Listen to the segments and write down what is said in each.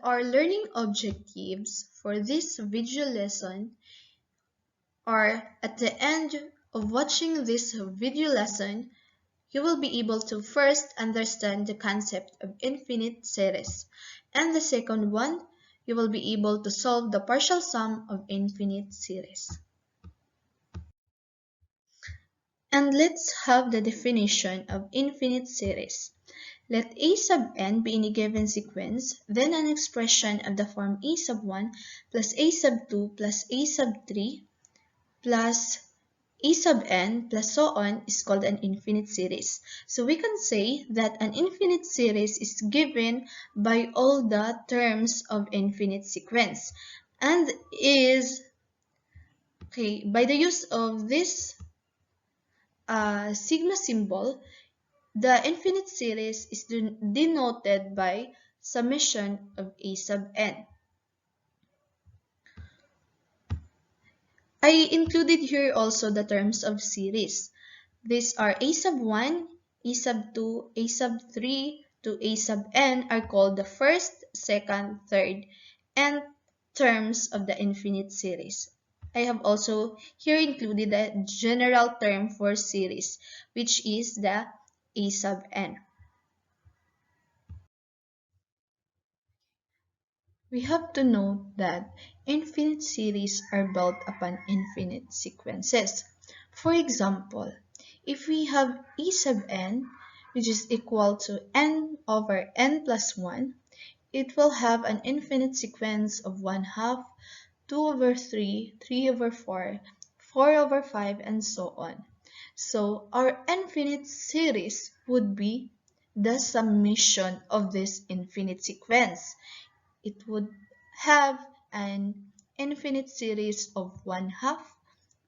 our learning objectives for this video lesson are, at the end of watching this video lesson, you will be able to first understand the concept of infinite series. And the second one, you will be able to solve the partial sum of infinite series. And let's have the definition of infinite series. Let a sub n be in a given sequence, then an expression of the form a sub 1 plus a sub 2 plus a sub 3 plus a sub n plus so on is called an infinite series. So we can say that an infinite series is given by all the terms of infinite sequence and is, by the use of this sigma symbol, the infinite series is denoted by summation of a sub n. I included here also the terms of series. These are a sub 1, a sub 2, a sub 3 to a sub n are called the first, second, third, and terms of the infinite series. I have also here included a general term for series, which is the a sub n. We have to note that infinite series are built upon infinite sequences. For example, if we have e sub n, which is equal to n over n plus 1, it will have an infinite sequence of 1/2, 2 over 3, 3 over 4, 4 over 5, and so on. So our infinite series would be the summation of this infinite sequence. It would have an infinite series of 1/2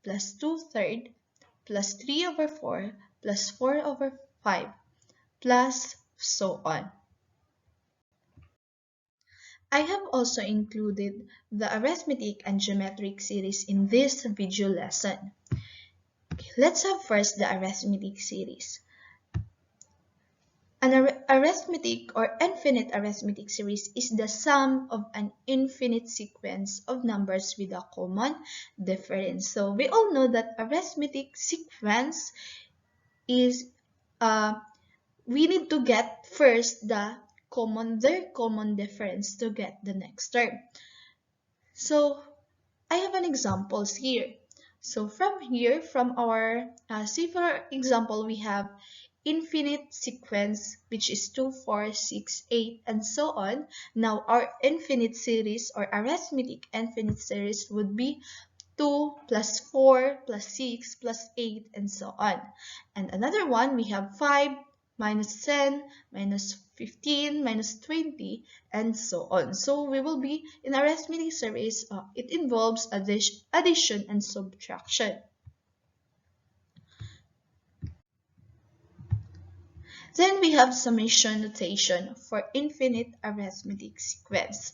plus 2/3 plus 3 over 4 plus 4 over 5 plus so on. I have also included the arithmetic and geometric series in this video lesson. Let's have first the arithmetic series. An arithmetic or infinite arithmetic series is the sum of an infinite sequence of numbers with a common difference. So we all know that arithmetic sequence is, we need to get first their common difference to get the next term. So I have an examples here. So from our, say for example, we have infinite sequence, which is 2, 4, 6, 8, and so on. Now our infinite series or arithmetic infinite series would be 2 plus 4 plus 6 plus 8, and so on. And another one, we have 5 minus 10 minus 15 minus 20, and so on. So we will be in arithmetic series, it involves addition and subtraction. Then we have summation notation for infinite arithmetic sequence.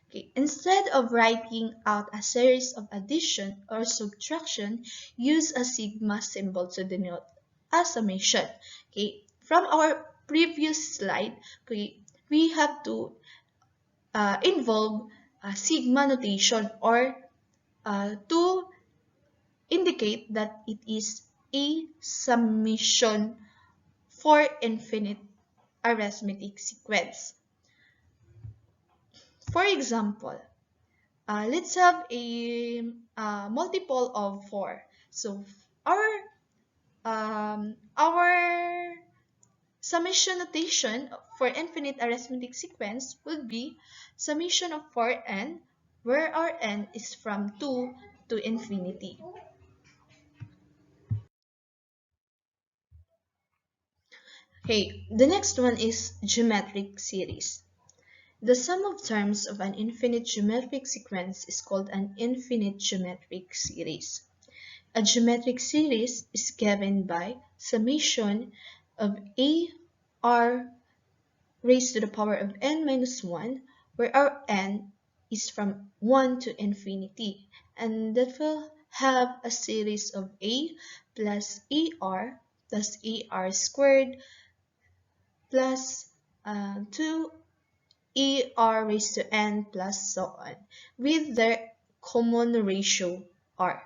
Okay, instead of writing out a series of addition or subtraction, use a sigma symbol to denote a summation. Okay, from our previous slide, okay, we have to involve a sigma notation or to indicate that it is a summation for infinite arithmetic sequence. For example, let's have a multiple of 4. So our summation notation for infinite arithmetic sequence would be summation of 4n, where our n is from 2 to infinity. Okay, the next one is geometric series. The sum of terms of an infinite geometric sequence is called an infinite geometric series. A geometric series is given by summation of r raised to the power of n minus 1, where our n is from 1 to infinity, and that will have a series of a plus ar squared plus 2 er raised to n plus so on with their common ratio r.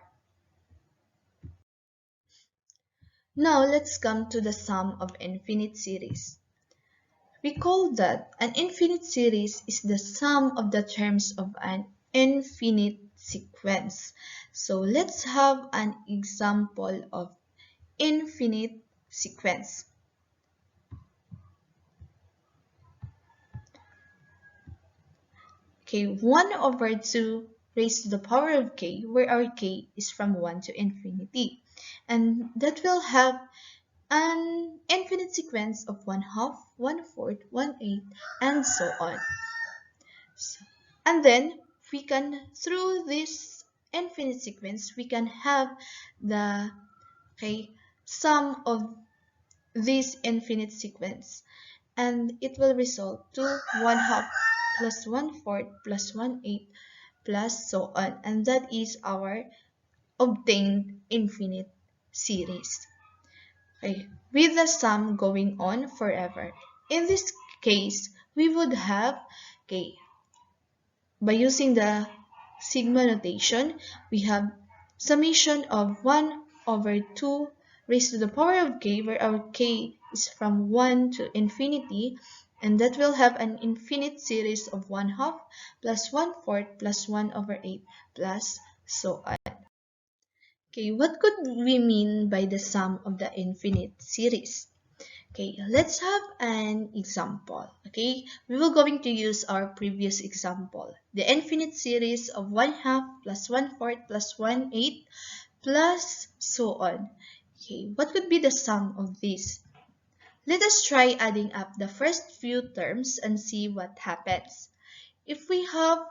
Now let's come to the sum of infinite series. Recall that an infinite series is the sum of the terms of an infinite sequence. So let's have an example of infinite sequence. Okay, 1 over 2 raised to the power of k, where our k is from 1 to infinity. And that will have an infinite sequence of 1/2, 1/4, 1/8, and so on. And then we can, through this infinite sequence, we can have the sum of this infinite sequence. And it will result to 1/2 plus 1/4 plus 1/8 plus so on. And that is our obtained infinite series. Okay, with the sum going on forever. In this case, we would have, by using the sigma notation, we have summation of 1 over 2 raised to the power of k, where our k is from 1 to infinity, and that will have an infinite series of 1/2 plus 1/4 plus 1 over 8 plus so on. Okay, what could we mean by the sum of the infinite series? Okay, let's have an example. Okay, we will going to use our previous example. The infinite series of 1/2 plus 1/4 plus 1/8 plus so on. Okay, what could be the sum of this? Let us try adding up the first few terms and see what happens. If we have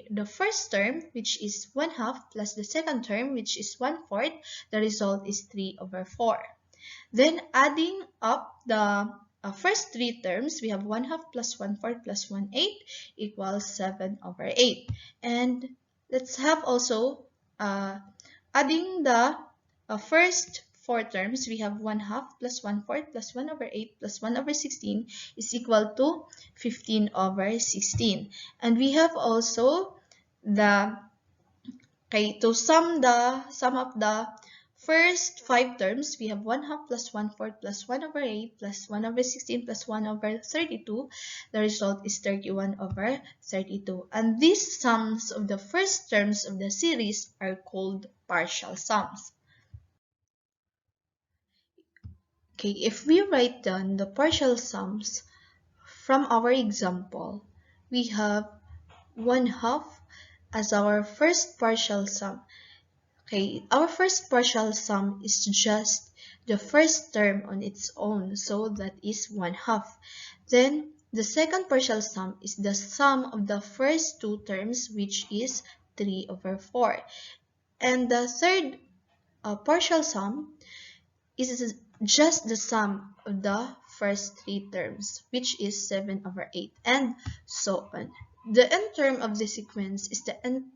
the first term, which is 1/2, plus the second term, which is 1/4, the result is 3 over 4. Then adding up the first three terms, we have 1/2 plus 1/4 plus 1/8 equals 7 over 8. And let's have also adding the first four terms, we have 1/2 plus 1/4 plus 1 over 8 plus 1 over 16 is equal to 15 over 16. And we have also the, to sum up the first five terms, we have 1/2 plus 1/4 plus 1 over 8 plus 1 over 16 plus 1 over 32. The result is 31 over 32. And these sums of the first terms of the series are called partial sums. Okay, if we write down the partial sums from our example, we have 1/2 as our first partial sum. Okay, our first partial sum is just the first term on its own, so that is 1/2. Then the second partial sum is the sum of the first two terms, which is 3 over 4. And the third partial sum is just the sum of the first three terms, which is 7 over 8, and so on. The end term of the sequence is the end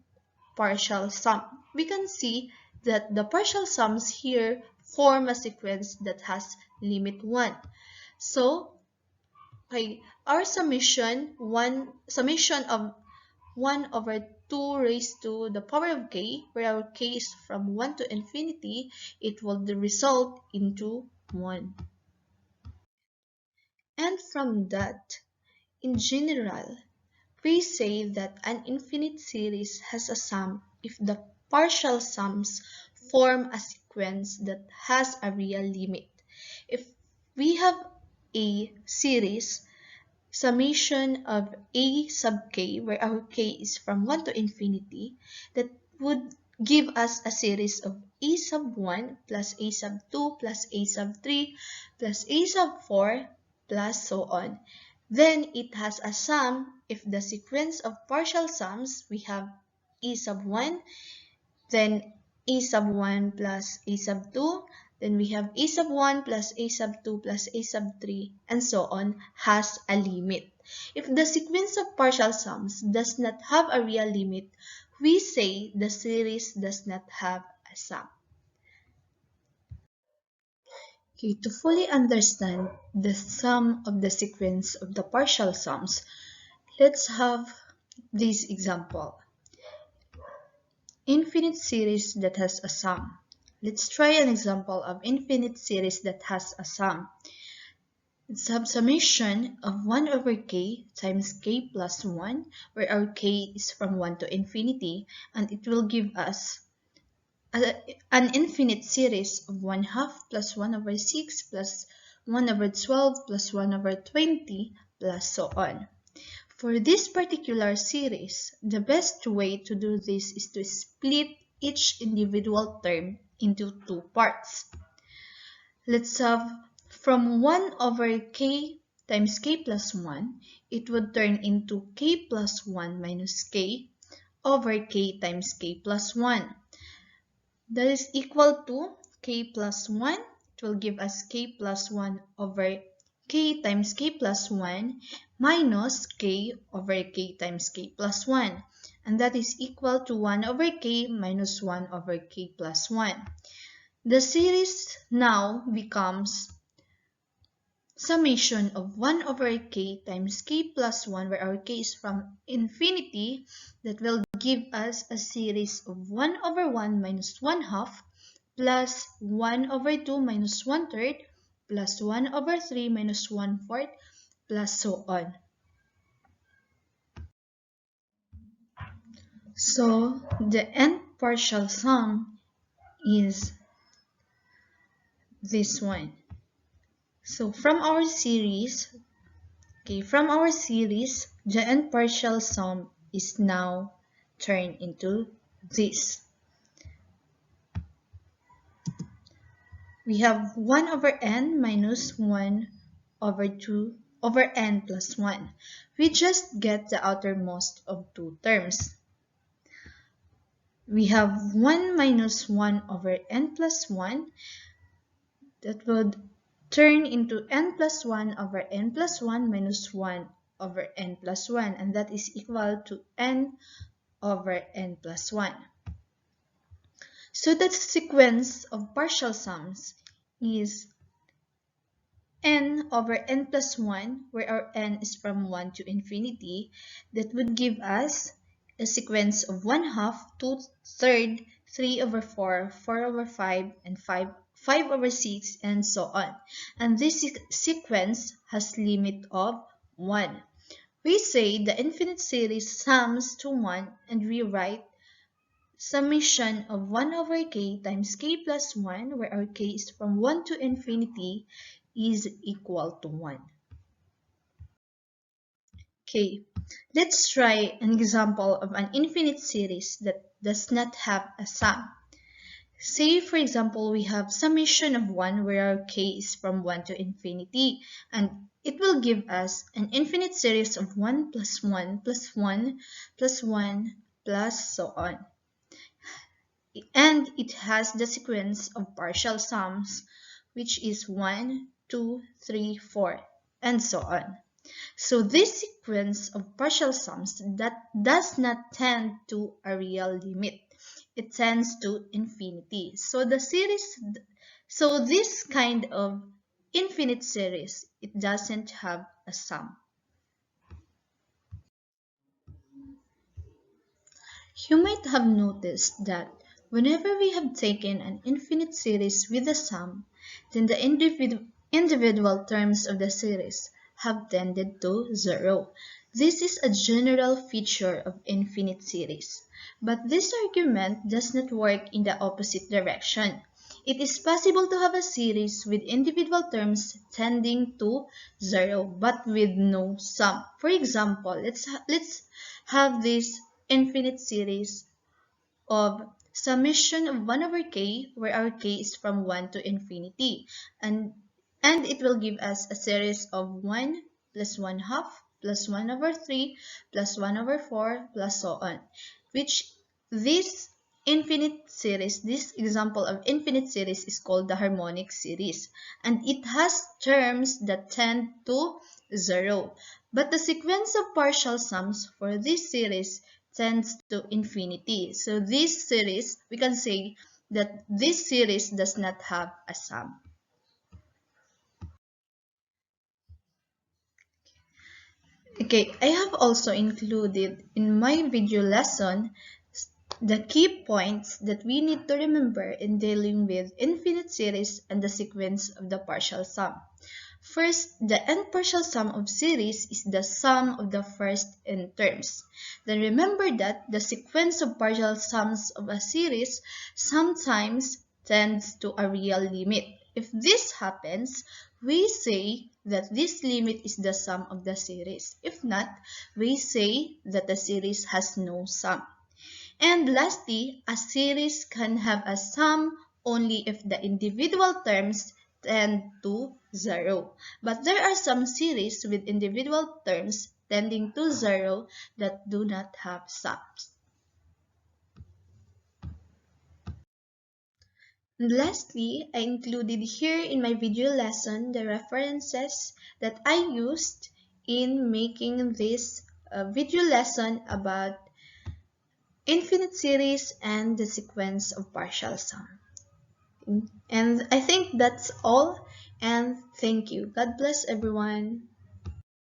partial sum. We can see that the partial sums here form a sequence that has limit 1. So, our summation of 1 over 2 raised to the power of k, where our k is from 1 to infinity, it will result into 1. And from that, in general, we say that an infinite series has a sum if the partial sums form a sequence that has a real limit. If we have a series, summation of a sub k, where our k is from 1 to infinity, that would give us a series of a sub 1 plus a sub 2 plus a sub 3 plus a sub 4 plus so on. Then it has a sum if the sequence of partial sums, we have a sub 1, then a sub 1 plus a sub 2, then we have a sub 1 plus a sub 2 plus a sub 3, and so on, has a limit. If the sequence of partial sums does not have a real limit, we say the series does not have a sum. Okay, to fully understand the sum of the sequence of the partial sums, Let's have this example. Infinite series that has a sum. Let's try an example of infinite series that has a sum. It's a summation of 1 over k times k plus 1, where our k is from 1 to infinity, and it will give us an infinite series of 1 half plus 1 over 6 plus 1 over 12 plus 1 over 20 plus so on. For this particular series, the best way to do this is to split each individual term into two parts. Let's have from 1 over k times k plus 1, it would turn into k plus 1 minus k over k times k plus 1. That is equal to k plus 1. It will give us k plus 1 over k times k plus 1 minus k over k times k plus 1. And that is equal to 1 over k minus 1 over k plus 1. The series now becomes summation of 1 over k times k plus 1, where our k is from infinity, that will give us a series of 1 over 1 minus 1 half plus 1 over 2 minus 1 third plus 1 over 3 minus 1 fourth plus so on. So the nth partial sum is this one. So from our series, the nth partial sum is now turned into this. We have 1 over n minus 1 over 2 over n plus 1. We just get the outermost of two terms. We have 1 minus 1 over n plus 1. That would turn into n plus 1 over n plus 1 minus 1 over n plus 1, and that is equal to n over n plus 1. So the sequence of partial sums is n over n plus 1, where our n is from 1 to infinity. That would give us a sequence of 1 half, 2 third, 3 over 4, 4 over 5, and 5 over 6, and so on. And this sequence has limit of 1. We say the infinite series sums to 1, and we write summation of 1 over k times k plus 1, where our k is from 1 to infinity, is equal to 1. Okay, let's try an example of an infinite series that does not have a sum. Say, for example, we have summation of 1, where our k is from 1 to infinity, and it will give us an infinite series of 1 plus 1 plus 1 plus 1 plus so on. And it has the sequence of partial sums, which is 1, 2, 3, 4, and so on. So this sequence of partial sums that does not tend to a real limit. It tends to infinity. So this kind of infinite series, it doesn't have a sum. You might have noticed that whenever we have taken an infinite series with a sum, then the individual terms of the series have tended to 0. This is a general feature of infinite series. But this argument does not work in the opposite direction. It is possible to have a series with individual terms tending to 0 but with no sum. For example, let's have this infinite series of summation of 1 over k, where our k is from 1 to infinity, and it will give us a series of 1 plus 1 half plus 1 over 3 plus 1 over 4 plus so on, which this example of infinite series is called the harmonic series, and it has terms that tend to 0. But the sequence of partial sums for this series tends to infinity. So this series, we can say that this series does not have a sum. Okay, I have also included in my video lesson the key points that we need to remember in dealing with infinite series and the sequence of the partial sum. First, the n partial sum of series is the sum of the first n terms. Then remember that the sequence of partial sums of a series sometimes tends to a real limit. If this happens, we say that this limit is the sum of the series. If not, we say that the series has no sum. And lastly, a series can have a sum only if the individual terms tend to 0. But there are some series with individual terms tending to 0 that do not have sums. And lastly, I included here in my video lesson the references that I used in making this video lesson about infinite series and the sequence of partial sum. And I think that's all. And thank you. God bless everyone.